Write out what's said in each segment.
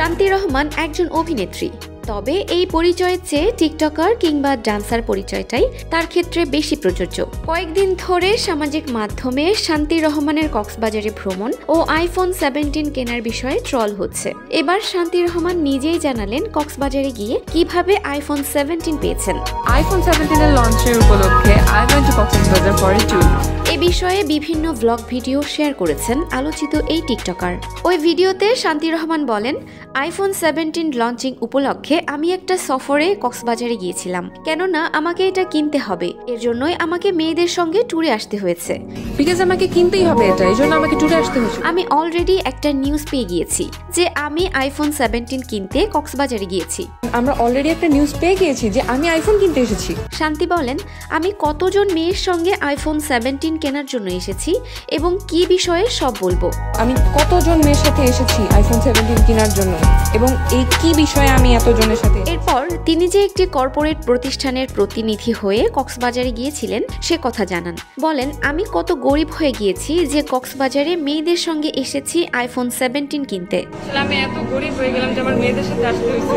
শান্তি রহমান একজন অভিনেত্রী, তবে এই পরিচয়ের চেয়ে টিকটকার কিংবা ডান্সার পরিচয়টাই তার ক্ষেত্রে বেশি প্রযোজ্য। কয়েকদিন ধরে সামাজিক মাধ্যমে শান্তি রহমানের কক্সবাজারে ভ্রমণ ও আইফোন 17 কেনার বিষয়ে ট্রল হচ্ছে। এবার শান্তি রহমান নিজেই জানালেন কক্সবাজারে গিয়ে কিভাবে আইফোন 17 পেয়েছেন। আইফোন 17 এর লঞ্চের উপলক্ষে I went to Cox's Bazar for a tour। এ বিষয়ে বিভিন্ন ব্লগ ভিডিও শেয়ার করেছেন আলোচিত এই টিকটকার। ওই ভিডিওতে শান্তি রহমান বলেন, আইফোন 17 লঞ্চিং উপলক্ষে আমি একটা সফরে কক্সবাজারে গিয়েছিলাম, কেননা আমাকে এটা কিনতে হবে, এর জন্যই আমাকে মেয়েদের সঙ্গে ট্যুরে আসতে হয়েছে। বিকজ আমাকে কিনতেই হবে এটা, এই জন্য আমাকে ট্যুরে আসতে হয়েছে। আমি অলরেডি একটা নিউজ পেয়ে গিয়েছি যে আমি আইফোন 17 কিনতে কক্সবাজারে গিয়েছি। আমরা অলরেডি একটা নিউজ পেয়ে গিয়েছি যে আমি আইফোন কিনতে এসেছি। শান্তি বলেন, আমি কতজন মেয়ের সঙ্গে আইফোন 17 কেনার জন্য এসেছি এবং কি বিষয়ে সব বলবো। আমি কতজন মেয়ের সাথে এসেছি আইফোন 17 কেনার জন্য এবং এই কি বিষয়ে আমি এতজনের সাথে। এরপর তিনি যে একটি কর্পোরেট প্রতিষ্ঠানের প্রতিনিধি হয়ে কক্সবাজারে গিয়েছিলেন সে কথা জানান। বলেন, আমি কত গরিব হয়ে গিয়েছি যে কক্সবাজারে মেয়েদের সঙ্গে এসেছি আইফোন 17 কিনতে। আমি এত গরিব হয়ে গেলাম যে আমার মেয়েদের সাথে আসতে হয়েছে।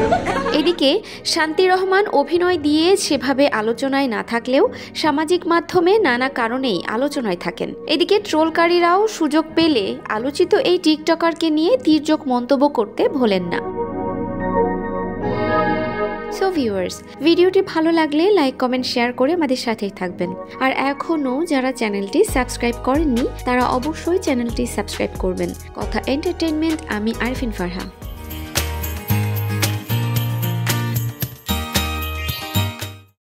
এদিকে শান্তি রহমান অভিনয় দিয়ে সেভাবে আলোচনায় না থাকলেও সামাজিক মাধ্যমে নানা কারণেই আলোচনায় থাকেন। এদিকে ট্রোলকারীরাও সুযোগ পেলে আলোচিত এই টিকটকারকে নিয়ে তির্যক মন্তব্য করতে ভোলেন না। সো ভিউয়ার্স, ভিডিওটি ভালো লাগলে লাইক, কমেন্ট, শেয়ার করে আমাদের সাথেই থাকবেন। আর এখনও যারা চ্যানেলটি সাবস্ক্রাইব করেননি তারা অবশ্যই চ্যানেলটি সাবস্ক্রাইব করবেন। কথা এন্টারটেইনমেন্ট, আমি আরফিন ফারহা।